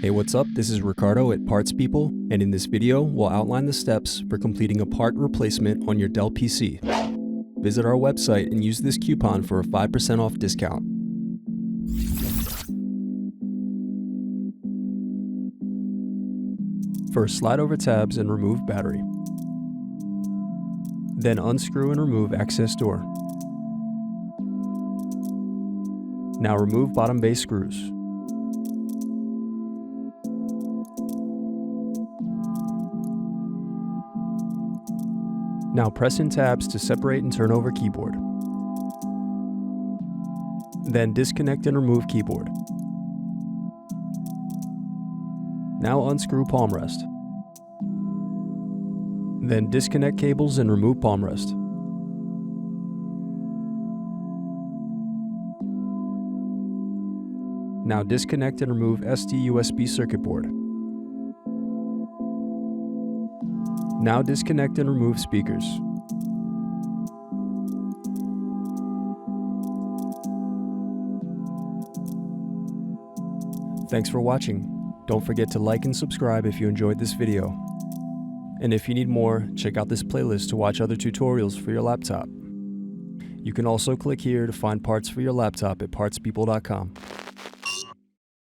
Hey, what's up? This is Ricardo at Parts People, and in this video, we'll outline the steps for completing a part replacement on your Dell PC. Visit our website and use this coupon for a 5% off discount. First, slide over tabs and remove battery. Then unscrew and remove access door. Now remove bottom base screws. Now press in tabs to separate and turn over keyboard. Then disconnect and remove keyboard. Now unscrew palm rest. Then disconnect cables and remove palm rest. Now disconnect and remove SD/USB circuit board. Now disconnect and remove speakers. Thanks for watching. Don't forget to like and subscribe if you enjoyed this video. And if you need more, check out this playlist to watch other tutorials for your laptop. You can also click here to find parts for your laptop at partspeople.com.